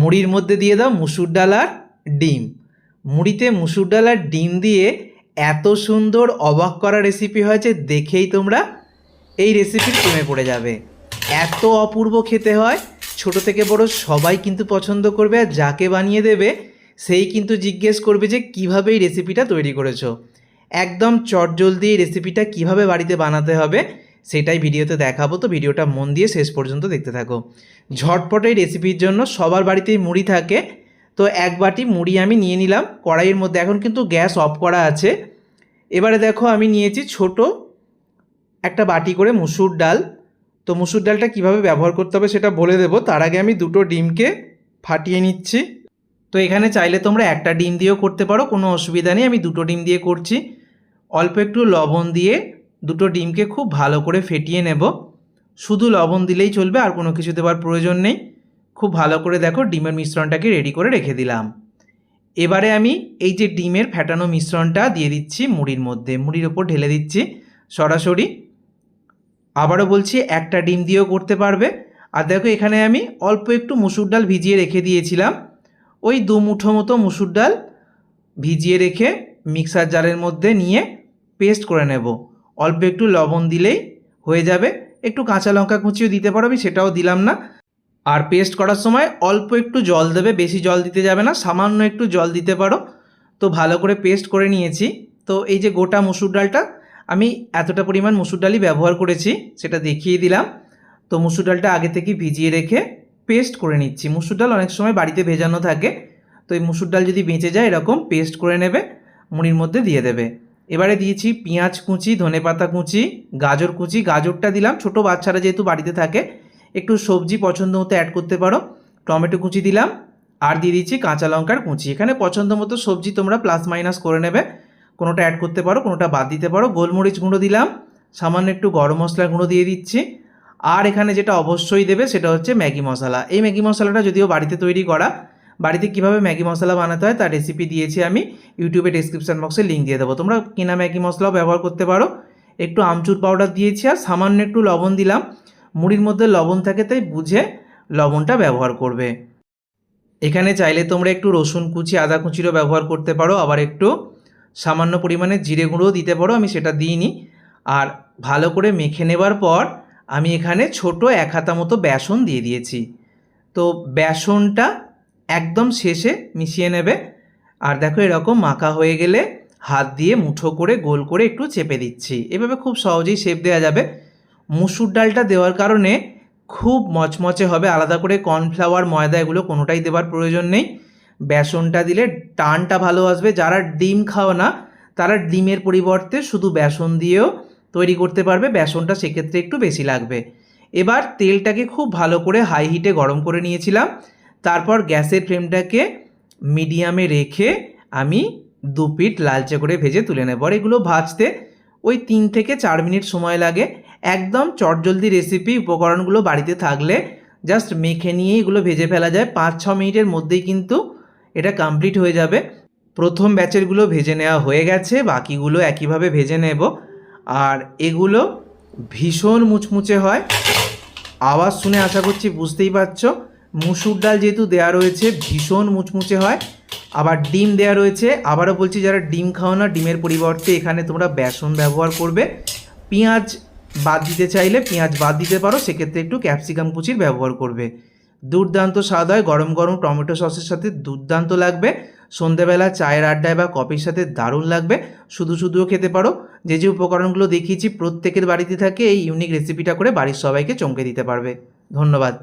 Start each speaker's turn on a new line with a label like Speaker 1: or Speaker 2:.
Speaker 1: মুড়ির মধ্যে দিয়ে দাও মুসুর ডাল আর ডিম। মুড়িতে মুসুর ডাল আর ডিম দিয়ে এত সুন্দর অবাক করা রেসিপি হয়েছে, দেখেই তোমরা এই রেসিপির প্রেমে পড়ে যাবে। এত অপূর্ব খেতে হয়, ছোট থেকে বড় সবাই কিন্তু পছন্দ করবে। আর যাকে বানিয়ে দেবে সেই কিন্তু জিজ্ঞেস করবে যে কীভাবে এই রেসিপিটা তৈরি করেছো। একদম চটজলদি এই রেসিপিটা কীভাবে বাড়িতে বানাতে হবে সেটাই ভিডিওতে দেখাবো, তো ভিডিওটা মন দিয়ে শেষ পর্যন্ত দেখতে থাকো। ঝটপট এই রেসিপির জন্য সবার বাড়িতেই মুড়ি থাকে, তো এক বাটি মুড়ি আমি নিয়ে নিলাম কড়াইয়ের মধ্যে। এখন কিন্তু গ্যাস অফ করা আছে। এবারে দেখো আমি নিয়েছি ছোট একটা বাটি করে মুসুর ডাল। তো মুসুর ডালটা কীভাবে ব্যবহার করতে হবে সেটা বলে দেবো, তার আগে আমি দুটো ডিমকে ফাটিয়ে নিচ্ছি। তো এখানে চাইলে তোমরা একটা ডিম দিয়েও করতে পারো, কোনো অসুবিধা নেই। আমি দুটো ডিম দিয়ে করছি। অল্প একটু লবণ দিয়ে দুটো ডিমকে খুব ভালো করে ফেটিয়ে নেব। শুধু লবণ দিলেই চলবে, আর কোনো কিছু দেওয়ার প্রয়োজন নেই। খুব ভালো করে দেখো ডিমের মিশ্রণটাকে রেডি করে রেখে দিলাম। এবারে আমি এই যে ডিমের ফেটানো মিশ্রণটা দিয়ে দিচ্ছি মুড়ির মধ্যে, মুড়ির ওপর ঢেলে দিচ্ছি সরাসরি। আবারও বলছি, একটা ডিম দিয়েও করতে পারবে। আর দেখো এখানে আমি অল্প একটু মুসুর ডাল ভিজিয়ে রেখে দিয়েছিলাম, ওই 2 মুঠো মতো মুসুর ডাল ভিজিয়ে রেখে মিক্সার জারের মধ্যে নিয়ে পেস্ট করে নেব। অল্প একটু লবণ দিলেই হয়ে যাবে। একটু কাঁচা লঙ্কা কুচিও দিতে পারো, আমি সেটাও দিলাম না। আর পেস্ট করার সময় অল্প একটু জল দেবে, বেশি জল দিতে যাবে না, সামান্য একটু জল দিতে পারো। তো ভালো করে পেস্ট করে নিয়েছি। তো এই যে গোটা মুসুর ডালটা, আমি এতটা পরিমাণ মুসুর ডালই ব্যবহার করেছি, সেটা দেখিয়ে দিলাম। তো মুসুর ডালটা আগে থেকে ভিজিয়ে রেখে পেস্ট করে নিচ্ছি। মুসুর ডাল অনেক সময় বাড়িতে ভেজানো থাকে, তো এই মুসুর ডাল যদি বেঁচে যায় এরকম পেস্ট করে নেবে, মুড়ির মধ্যে দিয়ে দেবে। এবারে দিয়েছি পেঁয়াজ কুচি, ধনেপাতা কুচি, গাজর কুচি। গাজরটা দিলাম, ছোটো বাচ্চারা যেহেতু বাড়িতে থাকে একটু সবজি পছন্দ মতো অ্যাড করতে পারো। টমেটো কুচি দিলাম, আর দিয়ে দিচ্ছি কাঁচা লঙ্কার কুচি। এখানে পছন্দ মতো সবজি তোমরা প্লাস মাইনাস করে নেবে, কোনোটা অ্যাড করতে পারো, কোনোটা বাদ দিতে পারো। গোলমরিচ গুঁড়ো দিলাম, সামান্য একটু গরম মশলার গুঁড়ো দিয়ে দিচ্ছি। আর এখানে যেটা অবশ্যই দেবে সেটা হচ্ছে ম্যাগি মশলা। এই ম্যাগি মশলাটা যদিও বাড়িতে তৈরি করা, বাড়িতে কীভাবে ম্যাগি মশলা বানাতে হয় তার রেসিপি দিয়েছি আমি, ইউটিউবে ডেসক্রিপশন বক্সে লিঙ্ক দিয়ে দেবো। তোমরা কিনা ম্যাগি মশলাও ব্যবহার করতে পারো। একটু আমচুর পাউডার দিয়েছি, আর সামান্য একটু লবণ দিলাম। মুড়ির মধ্যে লবণ থাকে, তাই বুঝে লবণটা ব্যবহার করবে। এখানে চাইলে তোমরা একটু রসুন কুচি, আদা কুচিরও ব্যবহার করতে পারো, আবার একটু সামান্য পরিমাণে জিরে গুঁড়োও দিতে পারো, আমি সেটা দিইনি। আর ভালো করে মেখে নেবার পর আমি এখানে ছোট 1 হাতা মতো বেসন দিয়ে দিয়েছি। তো বেসনটা একদম শেষে মিশিয়ে নেবে। আর দেখো এরকম মাখা হয়ে গেলে হাত দিয়ে মুঠো করে গোল করে একটু চেপে দিচ্ছি। এভাবে খুব সহজেই শেপ দেওয়া যাবে। মুসুর ডালটা দেওয়ার কারণে খুব মচমচে হবে, আলাদা করে কর্নফ্লাওয়ার, ময়দা এগুলো কোনোটাই দেওয়ার প্রয়োজন নেই। বেসনটা দিলে টানটা ভালো আসবে। যারা ডিম খাও না তারা ডিমের পরিবর্তে শুধু বেসন দিয়েও তৈরি করতে পারবে, বেসনটা সেক্ষেত্রে একটু বেশি লাগবে। এবার তেলটাকে খুব ভালো করে হাই হিটে গরম করে নিয়েছিলাম। তারপর গ্যাসের ফ্লেমটাকে মিডিয়ামে রেখে আমি 2 পিঠ লালচে করে ভেজে তুলে নেব। আর এগুলো ভাজতে ওই 3 থেকে 4 মিনিট সময় লাগে। একদম চটজলদি রেসিপি, উপকরণগুলো বাড়িতে থাকলে জাস্ট মেখে নিয়ে এগুলো ভেজে ফেলা যায়। 5-6 মিনিটের মধ্যেই কিন্তু এটা কমপ্লিট হয়ে যাবে। প্রথম ব্যাচেরগুলো ভেজে নেওয়া হয়ে গেছে, বাকিগুলো একইভাবে ভেজে নেব। আর এগুলো ভীষণ মুচমুচে হয়, আওয়াজ শুনে আশা করছি বুঝতেই পারছো। মুসুর ডাল যেহেতু দেওয়া রয়েছে ভীষণ মুচমুচে হয়, আবার ডিম দেওয়া রয়েছে। আবারও বলছি, যারা ডিম খাও না ডিমের পরিবর্তে এখানে তোমরা বেসন ব্যবহার করবে। পেঁয়াজ বাদ দিতে চাইলে পেঁয়াজ বাদ দিতে পারো, সেক্ষেত্রে একটু ক্যাপসিকাম কুচির ব্যবহার করবে। দুর্দান্ত স্বাদ হয়, গরম গরম টমেটো সসের সাথে দুর্দান্ত লাগবে। সন্ধেবেলা চায়ের আড্ডায় বা কফির সাথে দারুণ লাগবে। শুধু শুধুও খেতে পারো। যে যে উপকরণগুলো দেখিয়েছি প্রত্যেকের বাড়িতে থাকে, এই ইউনিক রেসিপিটা করে বাড়ির সবাইকে চমকে দিতে পারবে। ধন্যবাদ।